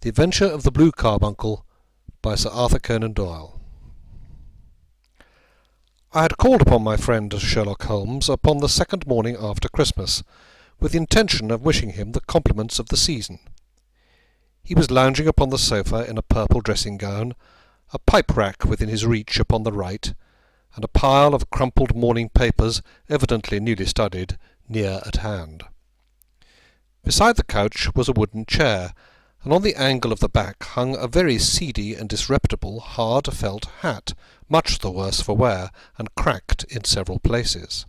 The Adventure of the Blue Carbuncle by Sir Arthur Conan Doyle. I had called upon my friend Sherlock Holmes upon the second morning after Christmas, with the intention of wishing him the compliments of the season. He was lounging upon the sofa in a purple dressing-gown, a pipe-rack within his reach upon the right, and a pile of crumpled morning papers, evidently newly studied, near at hand. Beside the couch was a wooden chair, and on the angle of the back hung a very seedy and disreputable hard felt hat, much the worse for wear, and cracked in several places.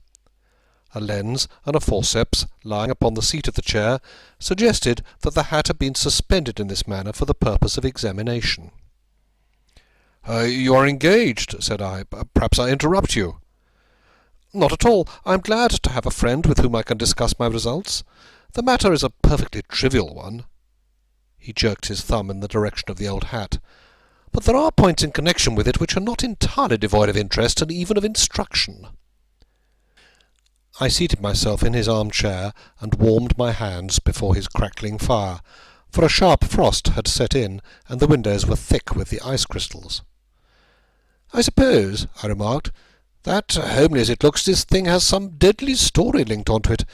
A lens and a forceps, lying upon the seat of the chair, suggested that the hat had been suspended in this manner for the purpose of examination. "You are engaged," said I. "Perhaps I interrupt you." "Not at all. I am glad to have a friend with whom I can discuss my results. The matter is a perfectly trivial one." He jerked his thumb in the direction of the old hat. "But there are points in connection with it which are not entirely devoid of interest and even of instruction." I seated myself in his arm-chair and warmed my hands before his crackling fire, for a sharp frost had set in, and the windows were thick with the ice crystals. "I suppose," I remarked, "that, homely as it looks, this thing has some deadly story linked on to it,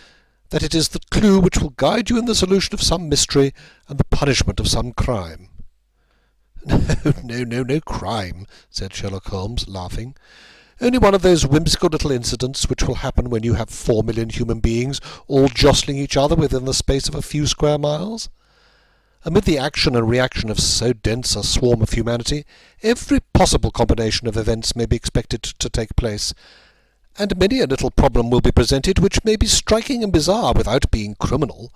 that it is the clue which will guide you in the solution of some mystery and the punishment of some crime." No crime," said Sherlock Holmes, laughing. "Only one of those whimsical little incidents which will happen when you have 4,000,000 human beings all jostling each other within the space of a few square miles. Amid the action and reaction of so dense a swarm of humanity, every possible combination of events may be expected to take place, and many a little problem will be presented which may be striking and bizarre without being criminal.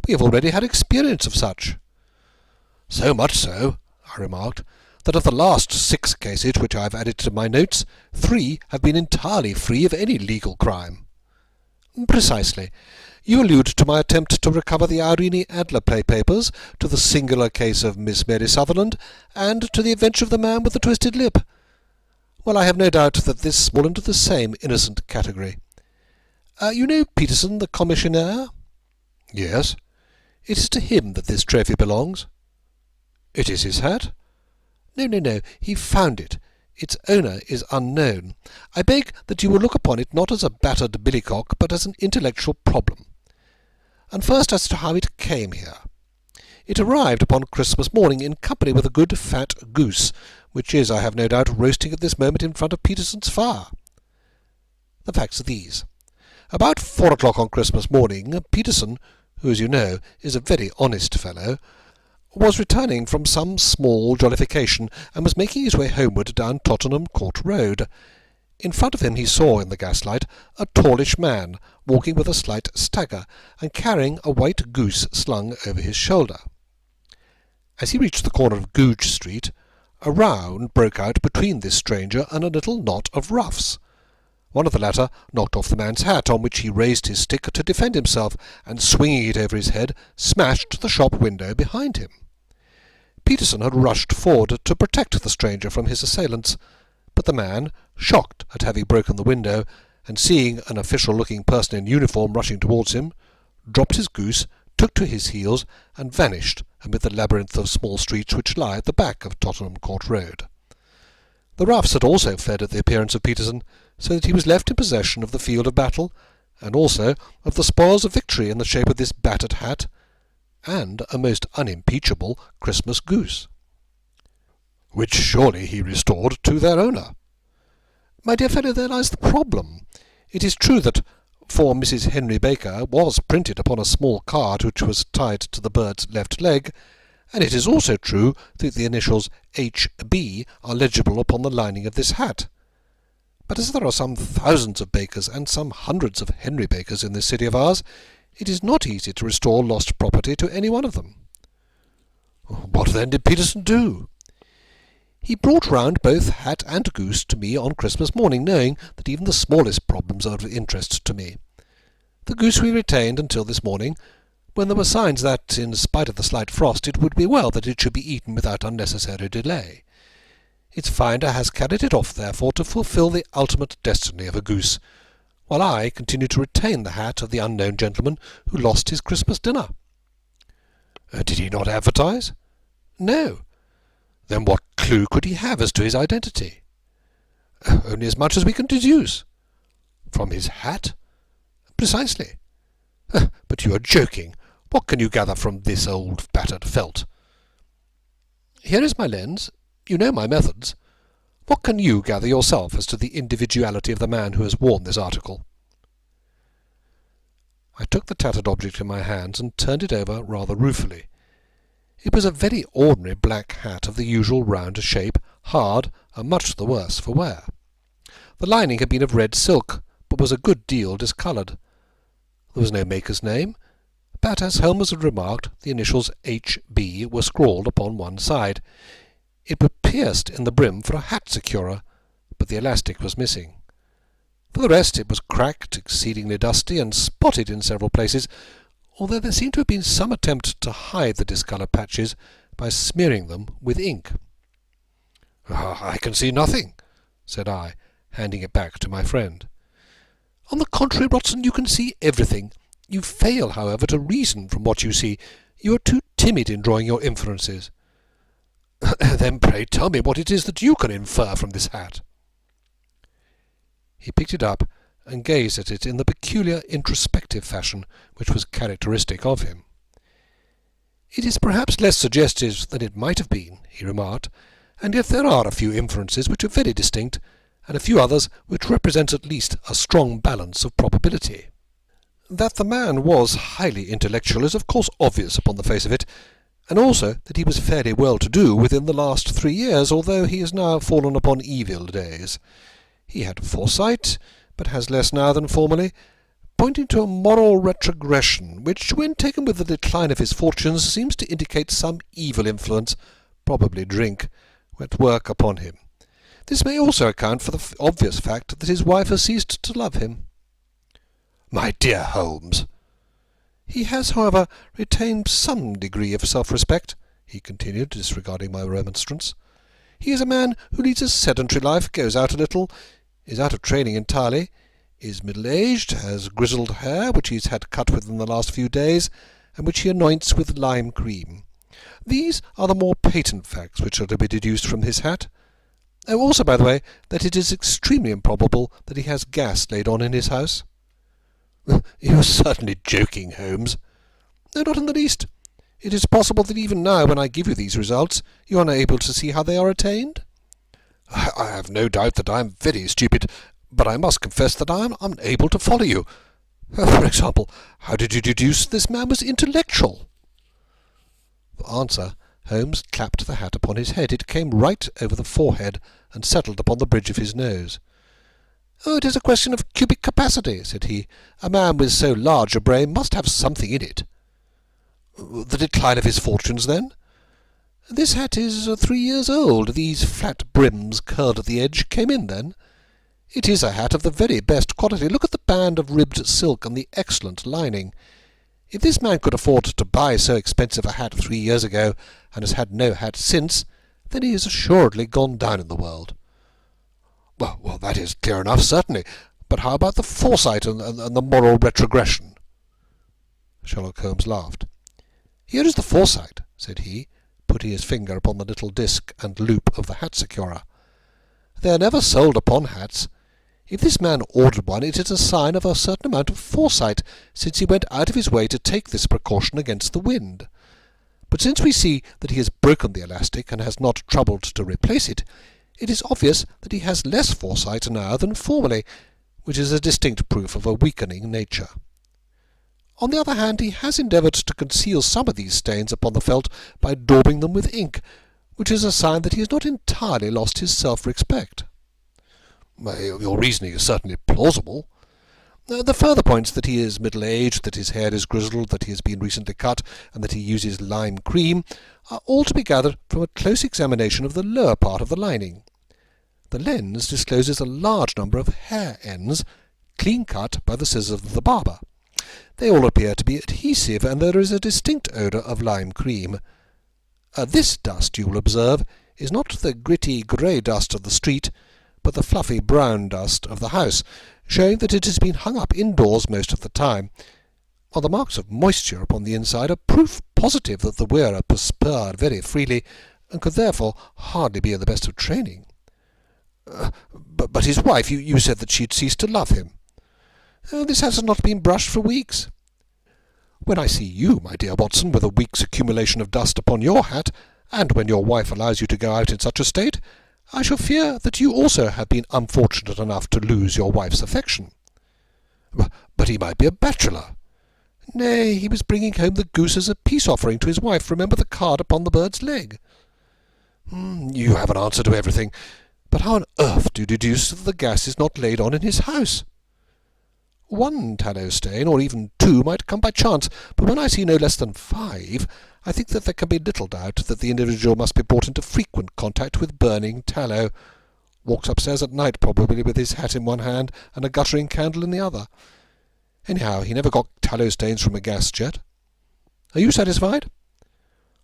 We have already had experience of such." "So much so," I remarked, "that of the last 6 cases which I have added to my notes, 3 have been entirely free of any legal crime." "Precisely. You allude to my attempt to recover the Irene Adler play papers, to the singular case of Miss Mary Sutherland, and to the adventure of the man with the twisted lip. Well, I have no doubt that this fall into the same innocent category. You know Peterson, the commissionaire?" "Yes." "It is to him that this trophy belongs." "It is his hat?" No. He found it. Its owner is unknown. I beg that you will look upon it not as a battered billycock, but as an intellectual problem. And first as to how it came here. It arrived upon Christmas morning in company with a good fat goose, which is, I have no doubt, roasting at this moment in front of Peterson's fire. The facts are these. About 4 o'clock on Christmas morning, Peterson, who, as you know, is a very honest fellow, was returning from some small jollification, and was making his way homeward down Tottenham Court Road. In front of him he saw, in the gaslight, a tallish man, walking with a slight stagger, and carrying a white goose slung over his shoulder. As he reached the corner of Goodge Street, a row broke out between this stranger and a little knot of roughs. One of the latter knocked off the man's hat, on which he raised his stick to defend himself, and swinging it over his head, smashed the shop window behind him. Peterson had rushed forward to protect the stranger from his assailants, but the man, shocked at having broken the window, and seeing an official-looking person in uniform rushing towards him, dropped his goose, took to his heels, and vanished amid the labyrinth of small streets which lie at the back of Tottenham Court Road. The roughs had also fled at the appearance of Peterson, so that he was left in possession of the field of battle, and also of the spoils of victory in the shape of this battered hat, and a most unimpeachable Christmas goose, which surely he restored to their owner. My dear fellow, there lies the problem. It is true that "For Mrs. Henry Baker" was printed upon a small card which was tied to the bird's left leg, and it is also true that the initials H.B. are legible upon the lining of this hat. But as there are some thousands of Bakers and some hundreds of Henry Bakers in this city of ours, it is not easy to restore lost property to any one of them. What then did Peterson do? He brought round both hat and goose to me on Christmas morning, knowing that even the smallest problems are of interest to me. The goose we retained until this morning, when there were signs that, in spite of the slight frost, it would be well that it should be eaten without unnecessary delay. Its finder has carried it off, therefore, to fulfil the ultimate destiny of a goose, while I continue to retain the hat of the unknown gentleman who lost his Christmas dinner. Did he not advertise? No. Then what clue could he have as to his identity? Only as much as we can deduce. From his hat? Precisely. But you are joking. What can you gather from this old battered felt? Here is my lens. You know my methods. What can you gather yourself as to the individuality of the man who has worn this article? I took the tattered object in my hands and turned it over rather ruefully. It was a very ordinary black hat of the usual round shape, hard, and much the worse for wear. The lining had been of red silk, but was a good deal discoloured. There was no maker's name, but, as Holmes had remarked, the initials H.B. were scrawled upon one side. It was pierced in the brim for a hat securer, but the elastic was missing. For the rest, it was cracked, exceedingly dusty, and spotted in several places, although there seemed to have been some attempt to hide the discoloured patches by smearing them with ink. "I can see nothing," said I, handing it back to my friend. "On the contrary, Watson, you can see everything. You fail, however, to reason from what you see. You are too timid in drawing your inferences." "Then pray tell me what it is that you can infer from this hat." He picked it up and gazed at it in the peculiar introspective fashion which was characteristic of him. "It is perhaps less suggestive than it might have been," he remarked, "and yet there are a few inferences which are very distinct, and a few others which represent at least a strong balance of probability. That the man was highly intellectual is of course obvious upon the face of it, and also that he was fairly well-to-do within the last 3 years, although he has now fallen upon evil days. He had foresight, but has less now than formerly, pointing to a moral retrogression, which, when taken with the decline of his fortunes, seems to indicate some evil influence, probably drink, at work upon him. This may also account for the obvious fact that his wife has ceased to love him." "My dear Holmes!" "He has, however, retained some degree of self-respect," he continued, disregarding my remonstrance. "He is a man who leads a sedentary life, goes out a little, is out of training entirely, is middle-aged, has grizzled hair, which he has had cut within the last few days, and which he anoints with lime cream. These are the more patent facts which are to be deduced from his hat. Oh, also, by the way, that it is extremely improbable that he has gas laid on in his house." "You are certainly joking, Holmes." "No, not in the least. It is possible that even now, when I give you these results, you are unable to see how they are attained." "I have no doubt that I am very stupid, but I must confess that I am unable to follow you. For example, how did you deduce this man was intellectual?" For answer, Holmes clapped the hat upon his head. It came right over the forehead and settled upon the bridge of his nose. "Oh, it is a question of cubic capacity," said he. "A man with so large a brain must have something in it." "The decline of his fortunes, then?" "This hat is 3 years old. These flat brims curled at the edge came in then. It is a hat of the very best quality. Look at the band of ribbed silk and the excellent lining. If this man could afford to buy so expensive a hat 3 years ago, and has had no hat since, then he has assuredly gone down in the world." Well, that is clear enough, certainly. But how about the foresight and the moral retrogression?" Sherlock Holmes laughed. "Here is the foresight," said he, putting his finger upon the little disc and loop of the hat securer. "They are never sold upon hats. If this man ordered one, it is a sign of a certain amount of foresight, since he went out of his way to take this precaution against the wind. But since we see that he has broken the elastic and has not troubled to replace it, it is obvious that he has less foresight now than formerly, which is a distinct proof of a weakening nature. On the other hand, he has endeavoured to conceal some of these stains upon the felt by daubing them with ink, which is a sign that he has not entirely lost his self-respect." "Your reasoning is certainly plausible." "The further points, that he is middle-aged, that his hair is grizzled, that he has been recently cut, and that he uses lime cream, are all to be gathered from a close examination of the lower part of the lining. The lens discloses a large number of hair ends, clean cut by the scissors of the barber. They all appear to be adhesive, and there is a distinct odour of lime cream. This dust, you will observe, is not the gritty grey dust of the street, but the fluffy brown dust of the house, showing that it has been hung up indoors most of the time. while the marks of moisture upon the inside are proof positive that the wearer perspired very freely, and could therefore hardly be in the best of training. But his wife, you said that she had ceased to love him. This has not been brushed for weeks. When I see you, my dear Watson, with a week's accumulation of dust upon your hat, and when your wife allows you to go out in such a state, I shall fear that you also have been unfortunate enough to lose your wife's affection. But he might be a bachelor. Nay, he was bringing home the goose as a peace-offering to his wife. Remember the card upon the bird's leg. You have an answer to everything. But how on earth do you deduce that the gas is not laid on in his house? One tallow stain, or even two, might come by chance, but when I see no less than 5, I think that there can be little doubt that the individual must be brought into frequent contact with burning tallow. Walks upstairs at night, probably, with his hat in one hand and a guttering candle in the other. Anyhow, he never got tallow stains from a gas jet. Are you satisfied?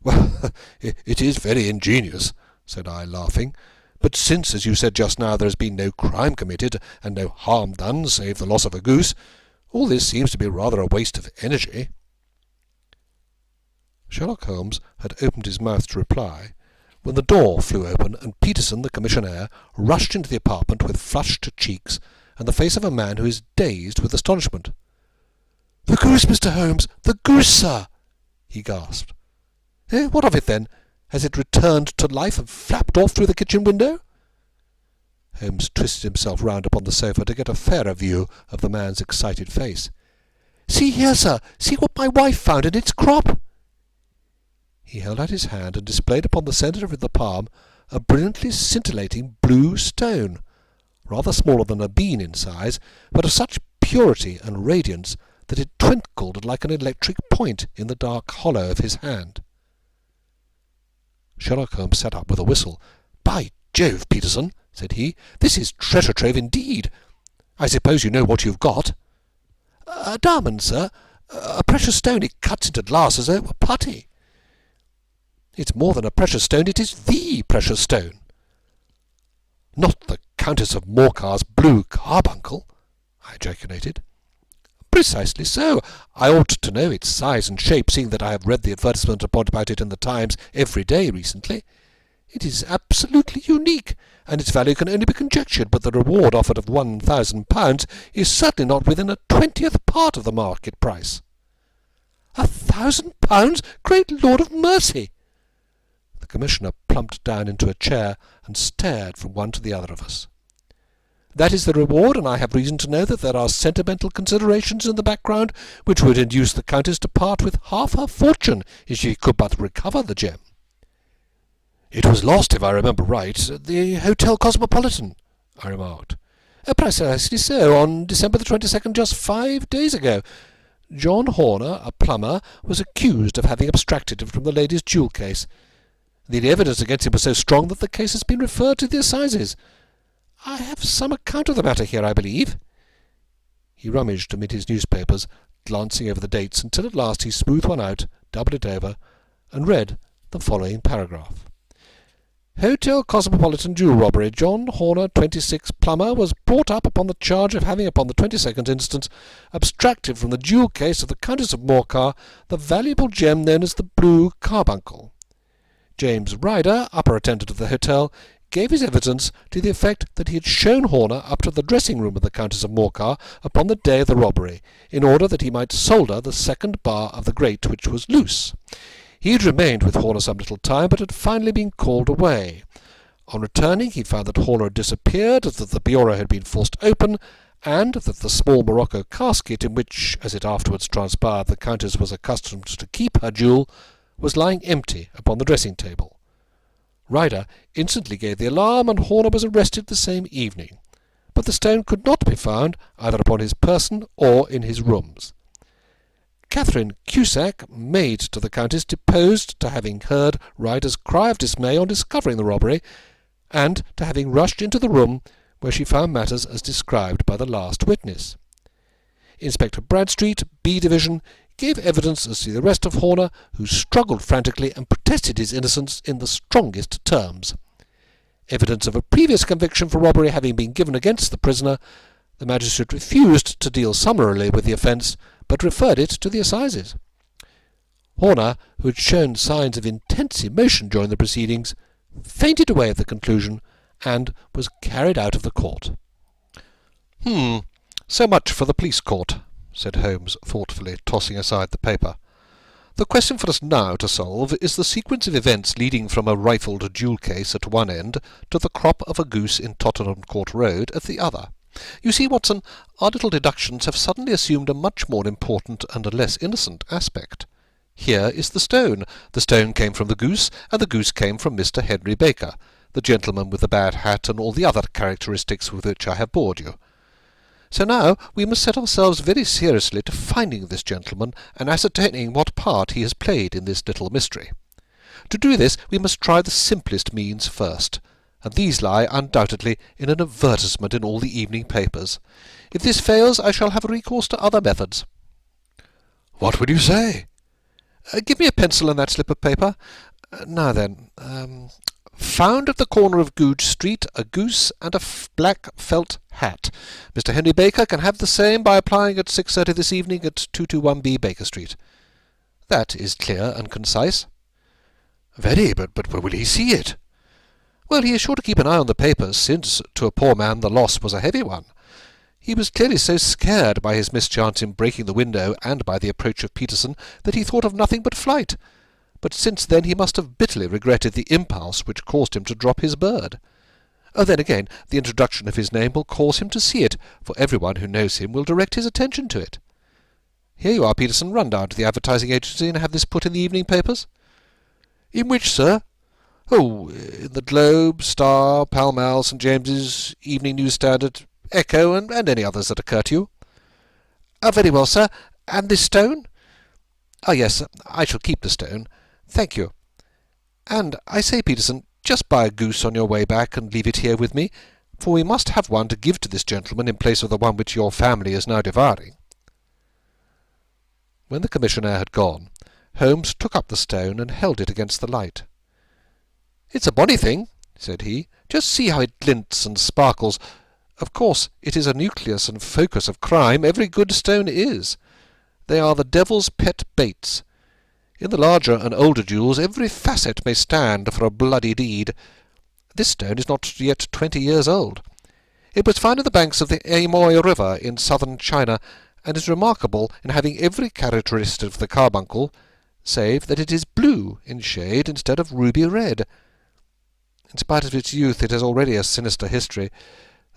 Well, it is very ingenious, said I, laughing. But since, as you said just now, there has been no crime committed and no harm done save the loss of a goose, all this seems to be rather a waste of energy. Sherlock Holmes had opened his mouth to reply, when the door flew open, and Peterson, the commissionaire, rushed into the apartment with flushed cheeks and the face of a man who is dazed with astonishment. "The goose, Mr. Holmes! The goose, sir!" he gasped. What of it, then? Has it returned to life and flapped off through the kitchen window? Holmes twisted himself round upon the sofa to get a fairer view of the man's excited face. "See here, sir! See what my wife found in its crop!" He held out his hand and displayed upon the centre of the palm a brilliantly scintillating blue stone, rather smaller than a bean in size, but of such purity and radiance that it twinkled like an electric point in the dark hollow of his hand. Sherlock Holmes sat up with a whistle. "By Jove, Peterson," said he, "this is treasure trove indeed. I suppose you know what you've got?" "A diamond, sir. A precious stone. It cuts into glass as though it were putty." "It's more than a precious stone. It is the precious stone." "Not the Countess of Morcar's Blue Carbuncle?" I ejaculated. "Precisely so. I ought to know its size and shape, seeing that I have read the advertisement about it in the Times every day recently. It is absolutely unique, and its value can only be conjectured, but the reward offered of £1,000 is certainly not within a 20th part of the market price." £1,000? Great Lord of mercy! The Commissioner plumped down into a chair and stared from one to the other of us. "That is the reward, and I have reason to know that there are sentimental considerations in the background which would induce the Countess to part with half her fortune if she could but recover the gem." "It was lost, if I remember right, at the Hotel Cosmopolitan," I remarked. "Precisely so, on December the 22nd, just 5 days ago. John Horner, a plumber, was accused of having abstracted it from the lady's jewel case. The evidence against him was so strong that the case has been referred to the assizes. I have some account of the matter here, I believe." He rummaged amid his newspapers, glancing over the dates, until at last he smoothed one out, doubled it over, and read the following paragraph. "Hotel Cosmopolitan jewel robbery. John Horner, 26, plumber, was brought up upon the charge of having, upon the 22nd instant, abstracted from the jewel case of the Countess of Morcar the valuable gem known as the Blue Carbuncle. James Ryder, upper attendant of the hotel, gave his evidence to the effect that he had shown Horner up to the dressing-room of the Countess of Morcar upon the day of the robbery, in order that he might solder the second bar of the grate, which was loose. He had remained with Horner some little time, but had finally been called away. On returning, he found that Horner had disappeared, that the bureau had been forced open, and that the small morocco casket in which, as it afterwards transpired, the Countess was accustomed to keep her jewel, was lying empty upon the dressing-table. Ryder instantly gave the alarm, and Horner was arrested the same evening, but the stone could not be found either upon his person or in his rooms. Catherine Cusack, maid to the Countess, deposed to having heard Ryder's cry of dismay on discovering the robbery, and to having rushed into the room where she found matters as described by the last witness. Inspector Bradstreet, B Division, gave evidence as to the arrest of Horner, who struggled frantically and protested his innocence in the strongest terms. Evidence of a previous conviction for robbery having been given against the prisoner, the magistrate refused to deal summarily with the offence, but referred it to the assizes. Horner, who had shown signs of intense emotion during the proceedings, fainted away at the conclusion, and was carried out of the court. So much for the police court," said Holmes thoughtfully, tossing aside the paper. "The question for us now to solve is the sequence of events leading from a rifled jewel case at one end to the crop of a goose in Tottenham Court Road at the other. You see, Watson, our little deductions have suddenly assumed a much more important and a less innocent aspect. Here is the stone. The stone came from the goose, and the goose came from Mr. Henry Baker, the gentleman with the bad hat and all the other characteristics with which I have bored you. So now we must set ourselves very seriously to finding this gentleman and ascertaining what part he has played in this little mystery. To do this we must try the simplest means first, and these lie undoubtedly in an advertisement in all the evening papers. If this fails, I shall have recourse to other methods." "What would you say?" "Give me a pencil and that slip of paper. Now then, found at the corner of Goodge Street a goose and a black felt hat. Mr. Henry Baker can have the same by applying at 6:30 this evening at 221B Baker Street. That is clear and concise." "Very, but will he see it?" "Well, he is sure to keep an eye on the papers, since, to a poor man, the loss was a heavy one. He was clearly so scared by his mischance in breaking the window and by the approach of Peterson that he thought of nothing but flight. But since then he must have bitterly regretted the impulse which caused him to drop his bird. Then again, the introduction of his name will cause him to see it, for everyone who knows him will direct his attention to it. Here you are, Peterson. Run down to the advertising agency and have this put in the evening papers." "In which, sir?" "Oh, in the Globe, Star, Pall Mall, St. James's, Evening News Standard, Echo, and any others that occur to you." "Very well, sir. And this stone?" "Yes, I shall keep the stone. Thank you. And I say, Peterson, just buy a goose on your way back and leave it here with me, for we must have one to give to this gentleman in place of the one which your family is now devouring." When the commissionaire had gone, Holmes took up the stone and held it against the light. "It's a bonny thing," said he. "Just see how it glints and sparkles. Of course, it is a nucleus and focus of crime. Every good stone is. They are the devil's pet baits. In the larger and older jewels every facet may stand for a bloody deed. This stone is not yet 20 years old. It was found in the banks of the Amoy River in southern China, and is remarkable in having every characteristic of the carbuncle, save that it is blue in shade instead of ruby red. In spite of its youth, it has already a sinister history.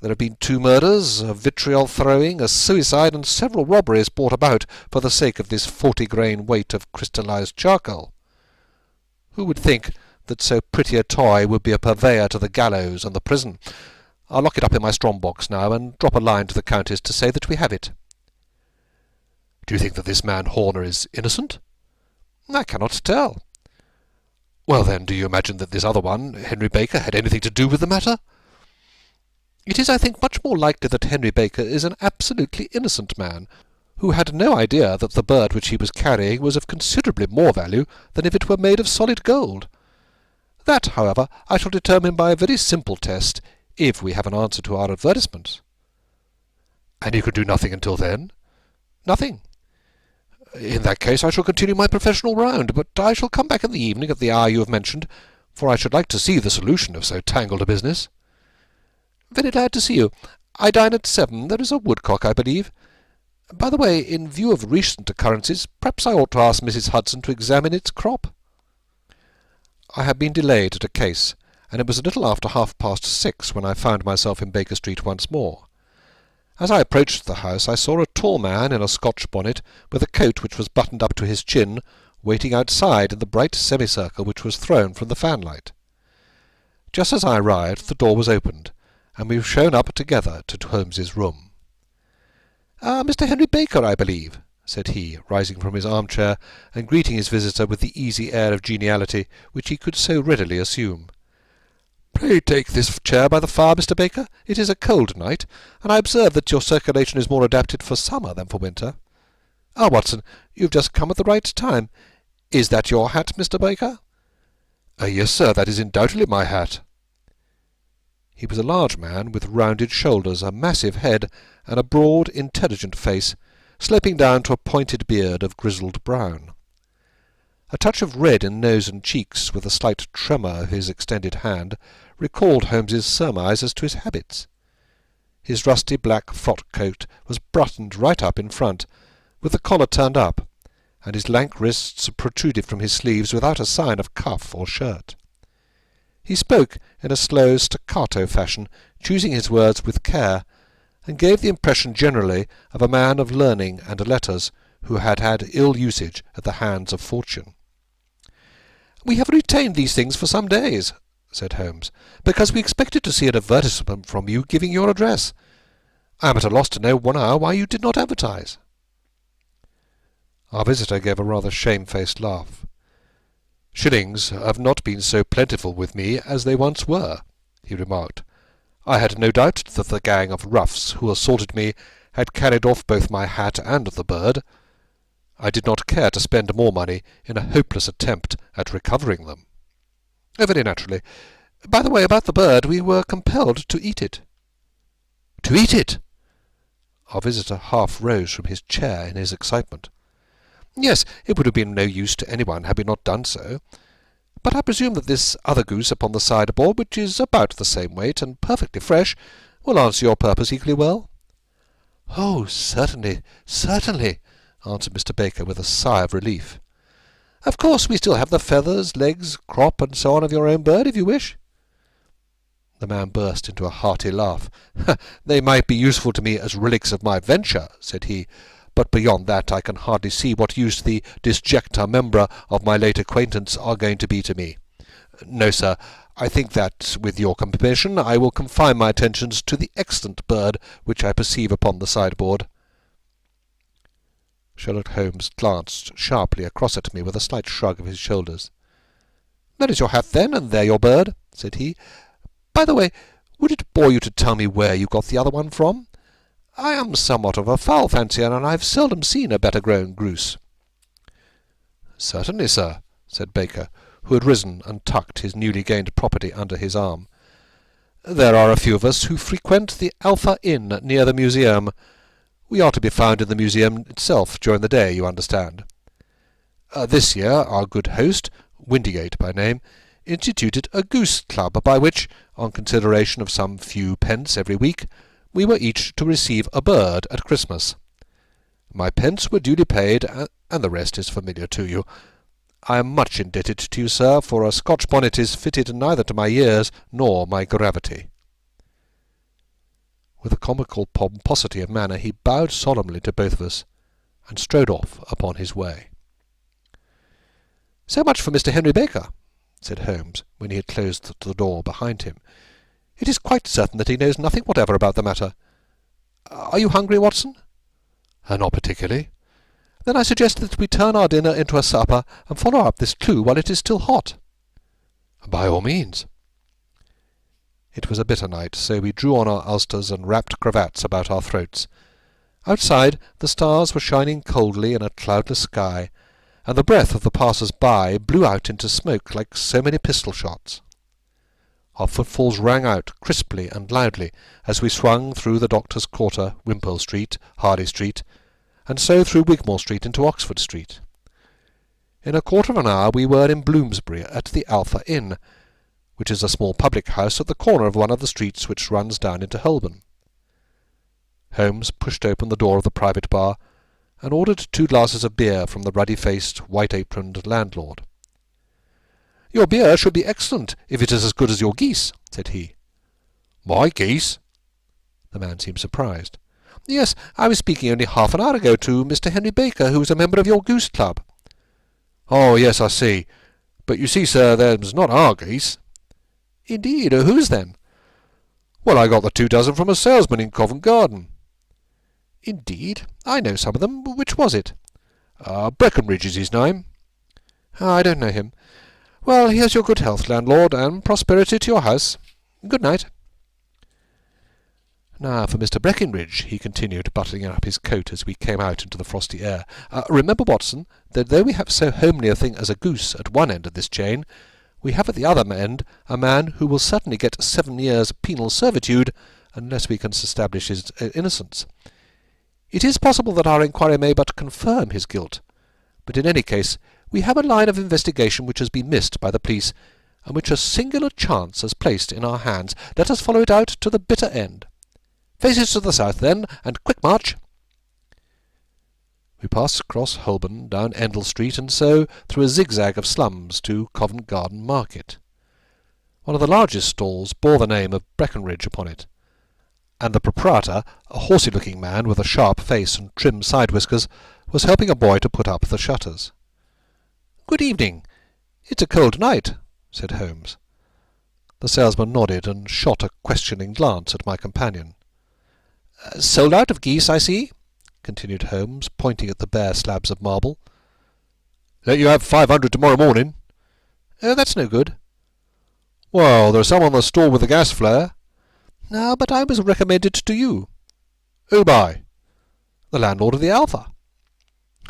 There have been 2 murders, a vitriol throwing, a suicide, and several robberies brought about for the sake of this 40-grain weight of crystallized charcoal. Who would think that so pretty a toy would be a purveyor to the gallows and the prison? I'll lock it up in my strong box now, and drop a line to the Countess to say that we have it." "Do you think that this man Horner is innocent?" "I cannot tell." "Well, then, do you imagine that this other one, Henry Baker, had anything to do with the matter?" "It is, I think, much more likely that Henry Baker is an absolutely innocent man, who had no idea that the bird which he was carrying was of considerably more value than if it were made of solid gold. That, however, I shall determine by a very simple test, if we have an answer to our advertisements." "And you could do nothing until then?" "Nothing." "In that case I shall continue my professional round, but I shall come back in the evening at the hour you have mentioned, for I should like to see the solution of so tangled a business." "Very glad to see you. I dine at 7. There is a woodcock, I believe. By the way, in view of recent occurrences, perhaps I ought to ask Mrs. Hudson to examine its crop." I had been delayed at a case, and it was a little after 6:30 when I found myself in Baker Street once more. As I approached the house, I saw a tall man in a Scotch bonnet, with a coat which was buttoned up to his chin, waiting outside in the bright semicircle which was thrown from the fanlight. Just as I arrived, the door was opened, and we were shown up together to Holmes's room. "Mr. Henry Baker, I believe," said he, rising from his armchair, and greeting his visitor with the easy air of geniality which he could so readily assume. "Pray take this chair by the fire, Mr. Baker. It is a cold night, and I observe that your circulation is more adapted for summer than for winter. Watson, you've just come at the right time. Is that your hat, Mr. Baker?" "Yes, sir, that is undoubtedly my hat." He was a large man with rounded shoulders, a massive head, and a broad, intelligent face, sloping down to a pointed beard of grizzled brown. A touch of red in nose and cheeks, with a slight tremor of his extended hand, recalled Holmes's surmise as to his habits. His rusty black frock coat was buttoned right up in front, with the collar turned up, and his lank wrists protruded from his sleeves without a sign of cuff or shirt. He spoke in a slow staccato fashion, choosing his words with care, and gave the impression generally of a man of learning and letters who had had ill usage at the hands of fortune. "We have retained these things for some days," said Holmes, "because we expected to see an advertisement from you giving your address. I am at a loss to know 1 hour why you did not advertise." Our visitor gave a rather shamefaced laugh. "Shillings have not been so plentiful with me as they once were," he remarked. "I had no doubt that the gang of roughs who assaulted me had carried off both my hat and the bird. I did not care to spend more money in a hopeless attempt at recovering them." "Very naturally. By the way, about the bird, we were compelled to eat it." "To eat it!" Our visitor half rose from his chair in his excitement. "Yes, it would have been no use to anyone had we not done so. But I presume that this other goose upon the sideboard, which is about the same weight and perfectly fresh, will answer your purpose equally well?" "Oh, certainly, certainly," answered Mr. Baker with a sigh of relief. "Of course we still have the feathers, legs, crop, and so on of your own bird, if you wish." The man burst into a hearty laugh. "They might be useful to me as relics of my venture," said he, "but beyond that I can hardly see what use the disjecta membra of my late acquaintance are going to be to me. No, sir, I think that, with your permission, I will confine my attentions to the excellent bird which I perceive upon the sideboard." Sherlock Holmes glanced sharply across at me with a slight shrug of his shoulders. "There is your hat, then, and there your bird," said he. "By the way, would it bore you to tell me where you got the other one from? I am somewhat of a fowl fancier, and I have seldom seen a better-grown goose." "Certainly, sir," said Baker, who had risen and tucked his newly gained property under his arm. "There are a few of us who frequent the Alpha Inn near the museum. We are to be found in the museum itself during the day, you understand. This year our good host, Windigate by name, instituted a goose club by which, on consideration of some few pence every week, we were each to receive a bird at Christmas. My pence were duly paid, and the rest is familiar to you. I am much indebted to you, sir, for a Scotch bonnet is fitted neither to my years nor my gravity." With a comical pomposity of manner he bowed solemnly to both of us, and strode off upon his way. "So much for Mr. Henry Baker," said Holmes, when he had closed the door behind him. "It is quite certain that he knows nothing whatever about the matter. Are you hungry, Watson?" "Not particularly." "Then I suggest that we turn our dinner into a supper, and follow up this clue while it is still hot." "By all means." It was a bitter night, so we drew on our ulsters and wrapped cravats about our throats. Outside the stars were shining coldly in a cloudless sky, and the breath of the passers-by blew out into smoke like so many pistol shots. Our footfalls rang out crisply and loudly as we swung through the Doctor's Quarter, Wimpole Street, Harley Street, and so through Wigmore Street into Oxford Street. In a quarter of an hour we were in Bloomsbury at the Alpha Inn, which is a small public-house at the corner of one of the streets which runs down into Holborn. Holmes pushed open the door of the private bar, and ordered 2 glasses of beer from the ruddy-faced, white-aproned landlord. "Your beer should be excellent, if it is as good as your geese," said he. "My geese?" The man seemed surprised. "Yes, I was speaking only half an hour ago to Mr. Henry Baker, who is a member of your goose club." "Oh, yes, I see. But you see, sir, them's not our geese." "Indeed, whose then?" "Well, I got the 2 dozen from a salesman in Covent Garden." "Indeed? I know some of them. Which was it?" Breckenridge is his name." "I don't know him. Well, here's your good health, landlord, and prosperity to your house. Good night." "Now for Mr. Breckenridge," he continued, buttoning up his coat as we came out into the frosty air. "Remember, Watson, that though we have so homely a thing as a goose at one end of this chain, we have at the other end a man who will certainly get 7 years penal servitude unless we can establish his innocence. It is possible that our inquiry may but confirm his guilt, but in any case we have a line of investigation which has been missed by the police, and which a singular chance has placed in our hands. Let us follow it out to the bitter end. Faces to the south, then, and quick march!" We passed across Holborn, down Endell Street, and so through a zigzag of slums to Covent Garden Market. One of the largest stalls bore the name of Breckenridge upon it, and the proprietor, a horsey-looking man with a sharp face and trim side-whiskers, was helping a boy to put up the shutters. "Good evening. It's a cold night," said Holmes. The salesman nodded and shot a questioning glance at my companion. "Sold out of geese, I see," continued Holmes, pointing at the bare slabs of marble. "Let you have 500 tomorrow morning." "Oh, that's no good." "Well, there's some on the stall with the gas flare." "No, but I was recommended to you." "Who by?" "The landlord of the Alpha."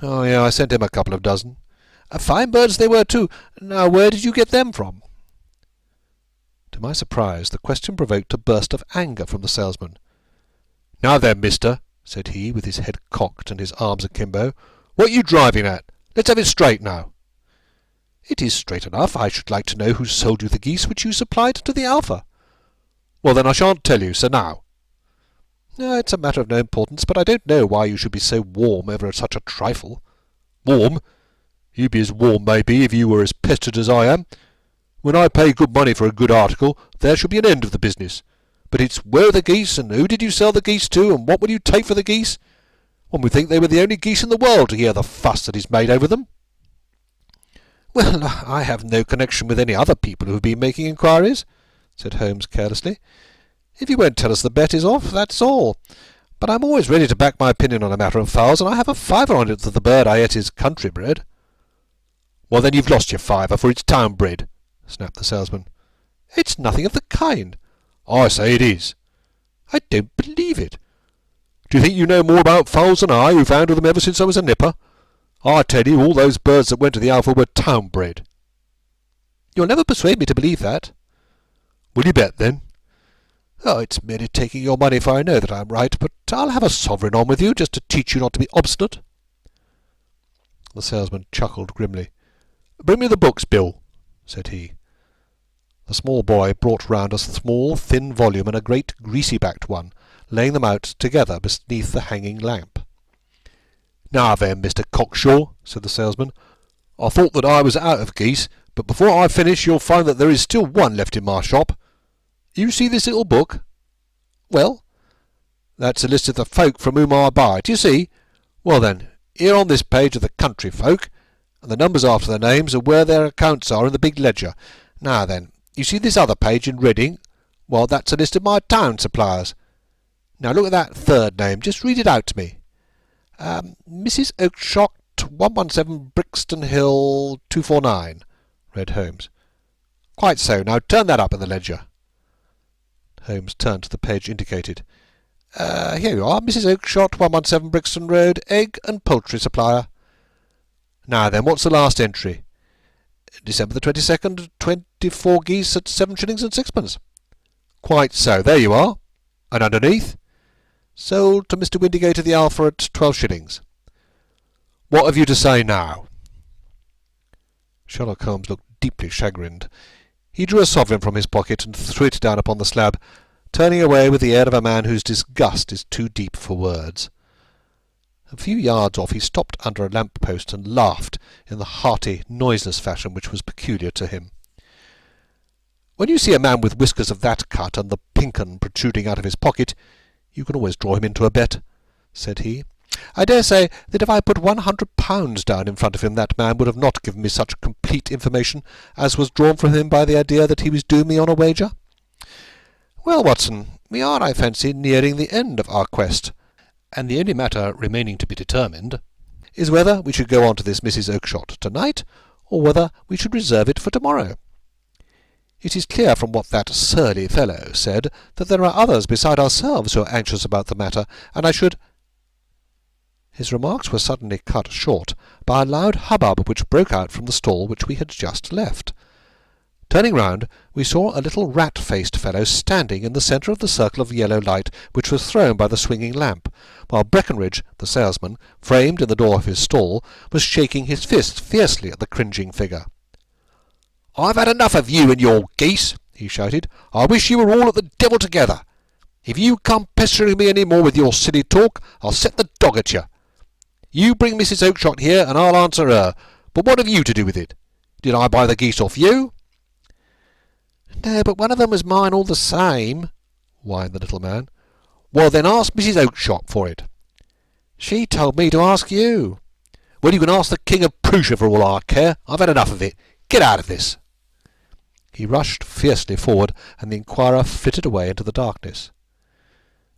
"Oh, yeah, I sent him a couple of dozen." "Fine birds they were, too. Now, where did you get them from?" To my surprise, the question provoked a burst of anger from the salesman. "Now then, mister," said he, with his head cocked and his arms akimbo, "what are you driving at? Let's have it straight now." "It is straight enough. I should like to know who sold you the geese which you supplied to the Alpha." "Well, then I shan't tell you, so now." "No, it's a matter of no importance, but I don't know why you should be so warm over such a trifle." "Warm? You'd be as warm, maybe, if you were as pestered as I am. When I pay good money for a good article, there should be an end of the business. But it's where are the geese, and who did you sell the geese to, and what will you take for the geese? One would think they were the only geese in the world to hear the fuss that is made over them." "Well, I have no connection with any other people who have been making inquiries," said Holmes carelessly. "If you won't tell us the bet is off, that's all. But I'm always ready to back my opinion on a matter of fowls, and I have a fiver on it that the bird I ate is country-bred." "Well, then you've lost your fiver, for it's town-bred," snapped the salesman. "It's nothing of the kind." "I say it is." "I don't believe it." "Do you think you know more about fowls than I, who've handled them ever since I was a nipper? I tell you, all those birds that went to the Alpha were town-bred." "You'll never persuade me to believe that." "Will you bet, then?" "Oh, it's merely taking your money, for I know that I'm right, but I'll have a sovereign on with you, just to teach you not to be obstinate." The salesman chuckled grimly. "Bring me the books, Bill," said he. The small boy brought round a small, thin volume and a great greasy-backed one, laying them out together beneath the hanging lamp. "Now then, Mr. Cockshaw," said the salesman, "I thought that I was out of geese, but before I finish you'll find that there is still one left in my shop. You see this little book?" "Well?" "That's a list of the folk from whom I buy it, you see? Well then, here on this page are the country folk, and the numbers after their names are where their accounts are in the big ledger. Now then, you see this other page in Reading? Well, that's a list of my town suppliers. Now look at that third name. Just read it out to me." "Mrs. Oakshott, 117 Brixton Hill, 249, read Holmes. "Quite so. Now turn that up in the ledger." Holmes turned to the page indicated. "Here you are, Mrs. Oakshott, 117 Brixton Road, egg and poultry supplier. Now then, what's the last entry? December the 22nd, 24 geese at 7 shillings and sixpence. "Quite so. There you are. And underneath? Sold to Mr. Windigate of the Alpha at 12 shillings. What have you to say now?" Sherlock Holmes looked deeply chagrined. He drew a sovereign from his pocket and threw it down upon the slab, turning away with the air of a man whose disgust is too deep for words. A few yards off he stopped under a lamp-post and laughed in the hearty, noiseless fashion which was peculiar to him. "When you see a man with whiskers of that cut and the pink 'un protruding out of his pocket, you can always draw him into a bet," said he. "I dare say that if I put £100 down in front of him, that man would have not given me such complete information as was drawn from him by the idea that he was due me on a wager. Well, Watson, we are, I fancy, nearing the end of our quest, and the only matter remaining to be determined is whether we should go on to this Mrs. Oakshott to-night, or whether we should reserve it for to-morrow. It is clear from what that surly fellow said that there are others beside ourselves who are anxious about the matter, and I should—" His remarks were suddenly cut short by a loud hubbub which broke out from the stall which we had just left. Turning round, we saw a little rat-faced fellow standing in the centre of the circle of yellow light which was thrown by the swinging lamp, while Breckenridge, the salesman, framed in the door of his stall, was shaking his fist fiercely at the cringing figure. "I've had enough of you and your geese," he shouted. "I wish you were all at the devil together. If you come pestering me any more with your silly talk, I'll set the dog at you. You bring Mrs. Oakshott here, and I'll answer her. But what have you to do with it? Did I buy the geese off you?" "No, but one of them was mine all the same," whined the little man. "Well, then ask Mrs. Oakshott for it." "She told me to ask you." "Well, you can ask the King of Prussia for all I care. I've had enough of it. Get out of this." He rushed fiercely forward, and the inquirer flitted away into the darkness.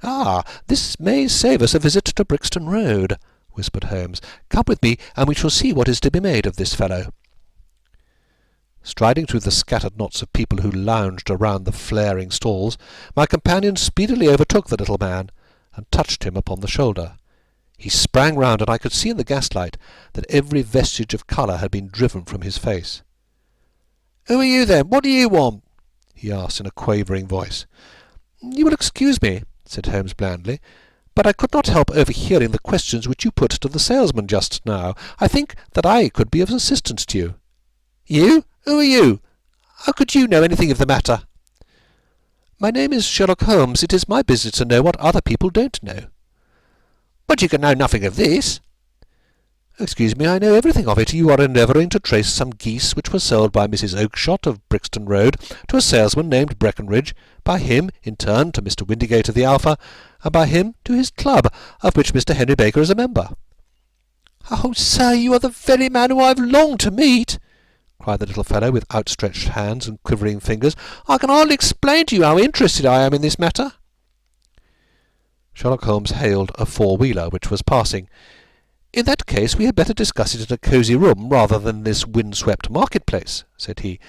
"Ah, this may save us a visit to Brixton Road," whispered Holmes. "Come with me, and we shall see what is to be made of this fellow." Striding through the scattered knots of people who lounged around the flaring stalls, my companion speedily overtook the little man, and touched him upon the shoulder. He sprang round, and I could see in the gaslight that every vestige of colour had been driven from his face. "Who are you, then? What do you want?" he asked in a quavering voice. "You will excuse me," said Holmes blandly, "but I could not help overhearing the questions which you put to the salesman just now. I think that I could be of assistance to you." "You? Who are you? How could you know anything of the matter?" "My name is Sherlock Holmes. It is my business to know what other people don't know." "But you can know nothing of this." "Excuse me, I know everything of it. You are endeavouring to trace some geese which were sold by Mrs. Oakshott of Brixton Road to a salesman named Breckenridge, by him, in turn, to Mr. Windigate of the Alpha, and by him to his club, of which Mr. Henry Baker is a member." "Oh, sir, you are the very man who I have longed to meet!" cried the little fellow, with outstretched hands and quivering fingers. "I can hardly explain to you how interested I am in this matter." Sherlock Holmes hailed a four-wheeler which was passing. "In that case we had better discuss it in a cosy room rather than this wind-swept market-place," said he.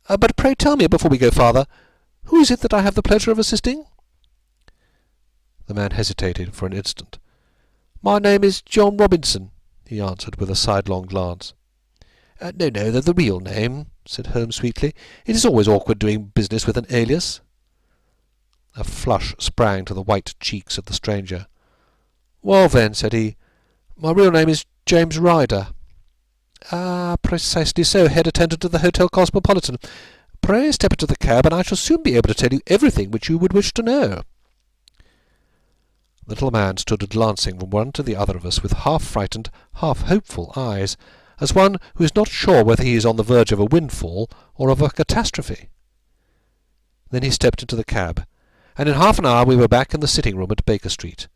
"But pray tell me, before we go farther, who is it that I have the pleasure of assisting?" The man hesitated for an instant. "My name is John Robinson," he answered with a sidelong glance. No, the real name," said Holmes sweetly. "It is always awkward doing business with an alias." A flush sprang to the white cheeks of the stranger. "Well, then," said he, "my real name is James Ryder." "Ah, precisely so, head attendant of the Hotel Cosmopolitan. Pray step into the cab, and I shall soon be able to tell you everything which you would wish to know." The little man stood glancing from one to the other of us with half-frightened, half-hopeful eyes, as one who is not sure whether he is on the verge of a windfall or of a catastrophe. Then he stepped into the cab, and in half an hour we were back in the sitting-room at Baker Street.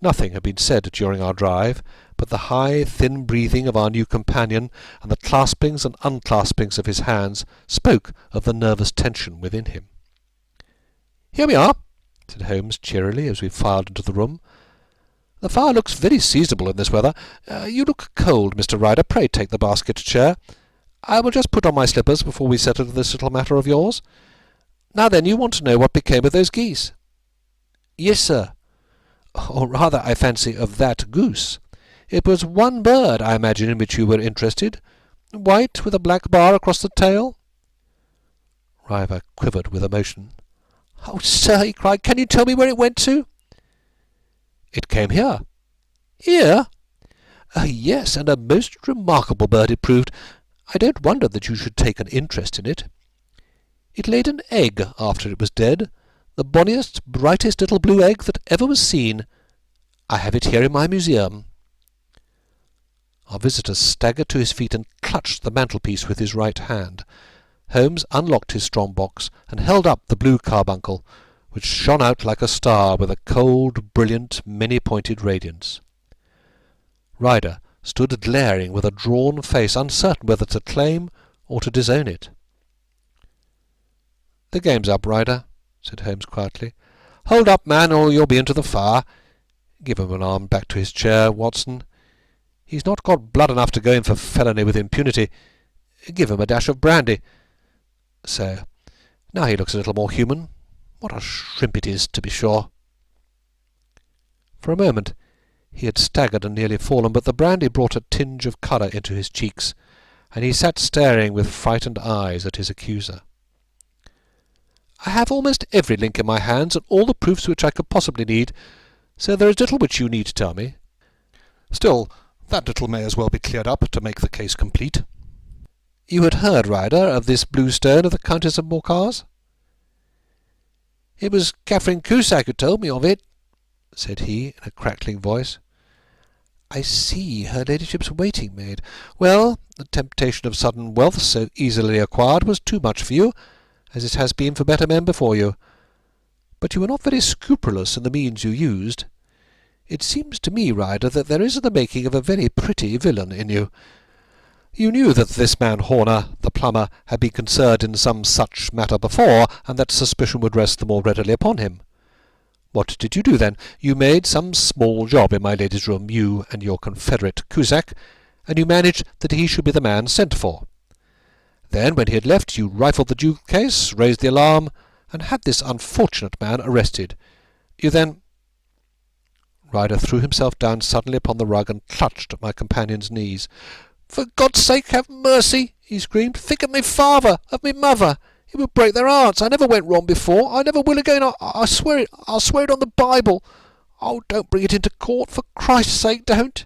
Nothing had been said during our drive, but the high, thin breathing of our new companion and the claspings and unclaspings of his hands spoke of the nervous tension within him. "Here we are," said Holmes cheerily as we filed into the room. "The fire looks very seasonable in this weather. You look cold, Mr. Ryder. Pray take the basket chair. I will just put on my slippers before we settle this little matter of yours. Now then, you want to know what became of those geese?" "Yes, sir." "Or rather, I fancy, of that goose. It was one bird, I imagine, in which you were interested. White, with a black bar across the tail?" Ryder quivered with emotion. "Oh, sir," he cried, "can you tell me where it went to?" "It came here." "Here?" "Yes, and a most remarkable bird it proved. I don't wonder that you should take an interest in it. It laid an egg after it was dead, the bonniest, brightest little blue egg that ever was seen. I have it here in my museum." Our visitor staggered to his feet and clutched the mantelpiece with his right hand. Holmes unlocked his strong box and held up the Blue Carbuncle, which shone out like a star with a cold, brilliant, many-pointed radiance. Ryder stood glaring with a drawn face, uncertain whether to claim or to disown it. "The game's up, Ryder," said Holmes quietly. "Hold up, man, or you'll be into the fire. Give him an arm back to his chair, Watson. He's not got blood enough to go in for felony with impunity. Give him a dash of brandy. So. Now he looks a little more human. What a shrimp it is, to be sure." For a moment he had staggered and nearly fallen, but the brandy brought a tinge of colour into his cheeks, and he sat staring with frightened eyes at his accuser. "I have almost every link in my hands, and all the proofs which I could possibly need, so there is little which you need to tell me." "Still, that little may as well be cleared up to make the case complete." "You had heard, Ryder, of this blue stone of the Countess of Morcar's?" "It was Catherine Cusack who told me of it," said he, in a crackling voice. "I see, her ladyship's waiting-maid. Well, the temptation of sudden wealth so easily acquired was too much for you, as it has been for better men before you. But you were not very scrupulous in the means you used. It seems to me, Ryder, that there is the making of a very pretty villain in you. You knew that this man Horner, the plumber, had been concerned in some such matter before, and that suspicion would rest the more readily upon him. What did you do then? You made some small job in my lady's room, you and your confederate Cusack, and you managed that he should be the man sent for. Then, when he had left, you rifled the jewel case, raised the alarm, and had this unfortunate man arrested. You then—" Ryder threw himself down suddenly upon the rug and clutched at my companion's knees. "For God's sake, have mercy!" he screamed. "Think of me father, of me mother. It would break their hearts. I never went wrong before. I never will again. I swear it. I'll swear it on the Bible. Oh, don't bring it into court. For Christ's sake, don't."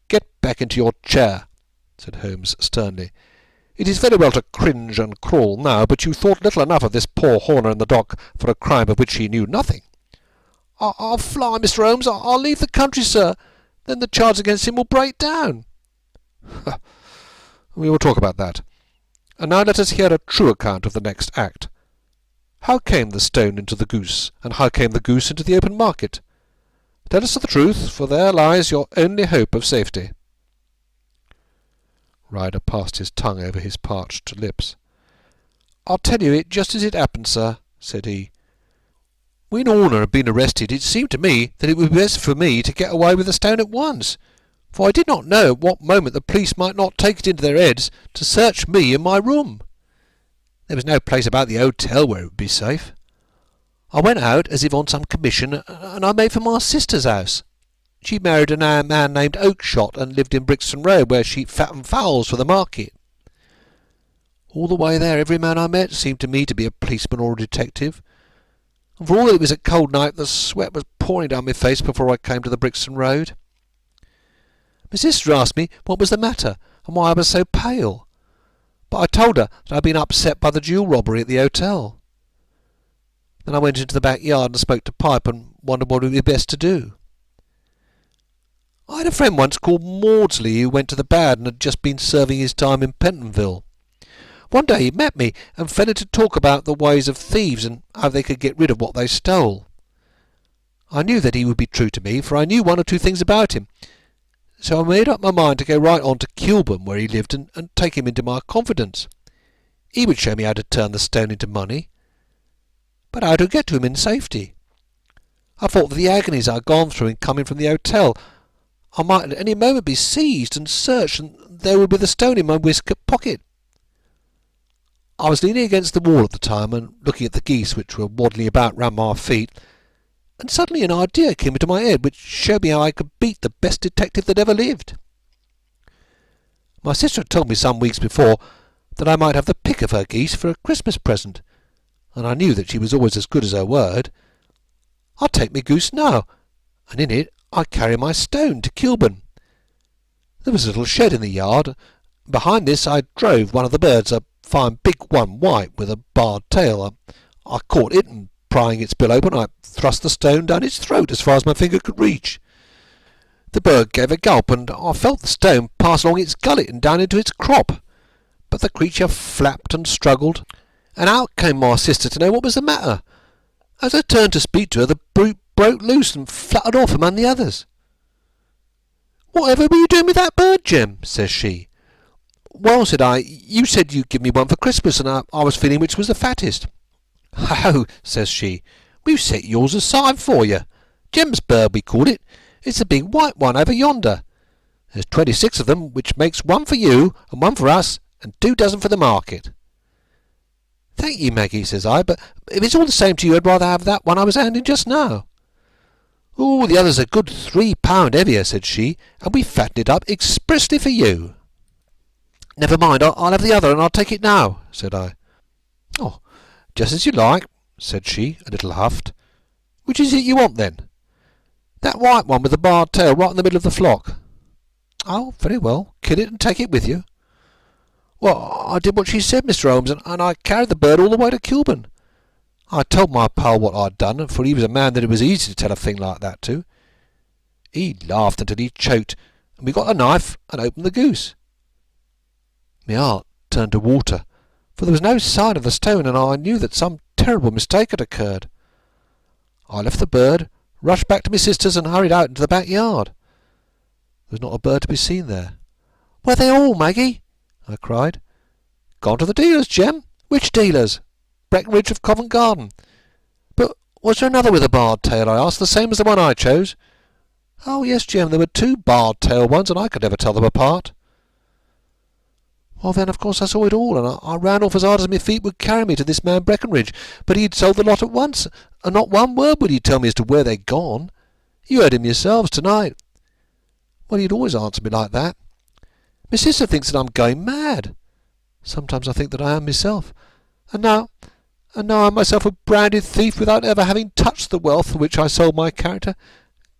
"Get back into your chair," said Holmes sternly. "It is very well to cringe and crawl now, but you thought little enough of this poor Horner in the dock for a crime of which he knew nothing." I'll fly, Mr. Holmes. I'll leave the country, sir. Then the charge against him will break down." "We will talk about that. And now let us hear a true account of the next act. How came the stone into the goose, and how came the goose into the open market? Tell us the truth, for there lies your only hope of safety." Ryder passed his tongue over his parched lips. "I'll tell you it just as it happened, sir," said he. "When Horner had been arrested, it seemed to me that it would be best for me to get away with the stone at once, for I did not know at what moment the police might not take it into their heads to search me in my room. There was no place about the hotel where it would be safe. I went out as if on some commission, and I made for my sister's house. She married a man named Oakshott and lived in Brixton Road, where she fattened fowls for the market. All the way there every man I met seemed to me to be a policeman or a detective, and for all that it was a cold night, the sweat was pouring down my face before I came to the Brixton Road. My sister asked me what was the matter, and why I was so pale, but I told her that I had been upset by the jewel robbery at the hotel. Then I went into the backyard and spoke to Pipe and wondered what it would be best to do. I had a friend once called Maudsley who went to the bad and had just been serving his time in Pentonville. One day he met me and fell into talk about the ways of thieves and how they could get rid of what they stole. I knew that he would be true to me, for I knew one or two things about him, so I made up my mind to go right on to Kilburn, where he lived, and take him into my confidence. He would show me how to turn the stone into money, but how to get to him in safety. I thought of the agonies I had gone through in coming from the hotel. I might at any moment be seized and searched, and there would be the stone in my waistcoat pocket. I was leaning against the wall at the time and looking at the geese which were waddling about round my feet, and suddenly an idea came into my head which showed me how I could beat the best detective that ever lived. My sister had told me some weeks before that I might have the pick of her geese for a Christmas present, and I knew that she was always as good as her word. I'd take me goose now, and in it I'd carry my stone to Kilburn. There was a little shed in the yard, and behind this I drove one of the birds, a fine big one, white, with a barred tail. I caught it, and prying its bill open, I thrust the stone down its throat as far as my finger could reach. The bird gave a gulp, and I felt the stone pass along its gullet and down into its crop. But the creature flapped and struggled, and out came my sister to know what was the matter. As I turned to speak to her, the brute broke loose and fluttered off among the others. "Whatever were you doing with that bird, Jem?" says she. "Well," said I, "you said you'd give me one for Christmas, and I was feeling which was the fattest." "Oh," says she, "we've set yours aside for you. Jem's bird, we call it. It's the big white one over yonder. There's 26 of them, which makes one for you and one for us, and 2 dozen for the market." "Thank you, Maggie," says I, "but if it's all the same to you, I'd rather have that one I was handing just now." "Oh, the other's a good £3 heavier," said she, "and we fattened it up expressly for you." "Never mind, I'll have the other, and I'll take it now," said I. "Oh, just as you like," said she, a little huffed. "Which is it you want, then?" "That white one with the barred tail right in the middle of the flock." "Oh, very well. Kill it and take it with you." "Well, I did what she said, Mr. Holmes, and I carried the bird all the way to Kilburn. I told my pal what I'd done, for he was a man that it was easy to tell a thing like that to. He laughed until he choked, and we got a knife and opened the goose." My heart turned to water, for there was no sign of the stone, and I knew that some terrible mistake had occurred. I left the bird, rushed back to my sister's, and hurried out into the backyard. There was not a bird to be seen there. "Where are they all, Maggie?" I cried. "Gone to the dealers, Jem." "Which dealers?" "Breckenridge of Covent Garden." "But was there another with a barred tail?" I asked, "the same as the one I chose?" "Oh, yes, Jem, there were two barred-tail ones, and I could never tell them apart." Well, then, of course, I saw it all, and I ran off as hard as my feet would carry me to this man Breckenridge, but he'd sold the lot at once, and not one word would he tell me as to where they'd gone. You heard him yourselves tonight. Well, he'd always answer me like that. My sister thinks that I'm going mad. Sometimes I think that I am myself. And now I'm myself a branded thief without ever having touched the wealth for which I sold my character.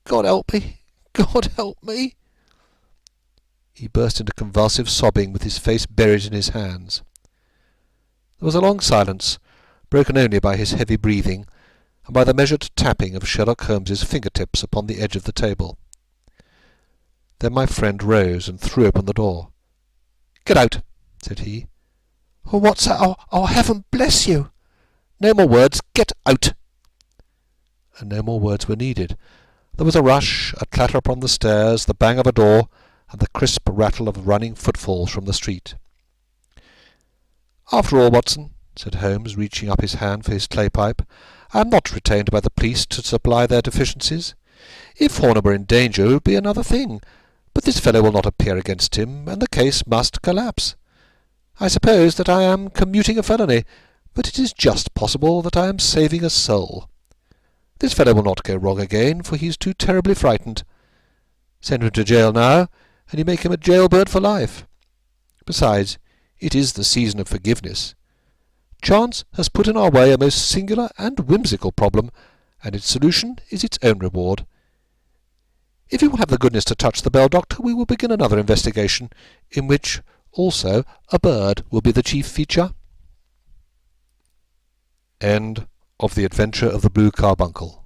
God help me! God help me!" He burst into convulsive sobbing with his face buried in his hands. There was a long silence, broken only by his heavy breathing and by the measured tapping of Sherlock Holmes's fingertips upon the edge of the table. Then my friend rose and threw open the door. "Get out," said he. "Oh, what's that? Oh, heaven bless you!" "No more words. Get out." And no more words were needed. There was a rush, a clatter upon the stairs, the bang of a door, and the crisp rattle of running footfalls from the street. "After all, Watson," said Holmes, reaching up his hand for his clay pipe, "I am not retained by the police to supply their deficiencies. If Horner were in danger, it would be another thing, but this fellow will not appear against him, and the case must collapse. I suppose that I am commuting a felony, but it is just possible that I am saving a soul. This fellow will not go wrong again, for he is too terribly frightened. Send him to jail now, and you make him a jailbird for life. Besides, it is the season of forgiveness. Chance has put in our way a most singular and whimsical problem, and its solution is its own reward. If you will have the goodness to touch the bell, Doctor, we will begin another investigation, in which also a bird will be the chief feature." End of The Adventure of the Blue Carbuncle.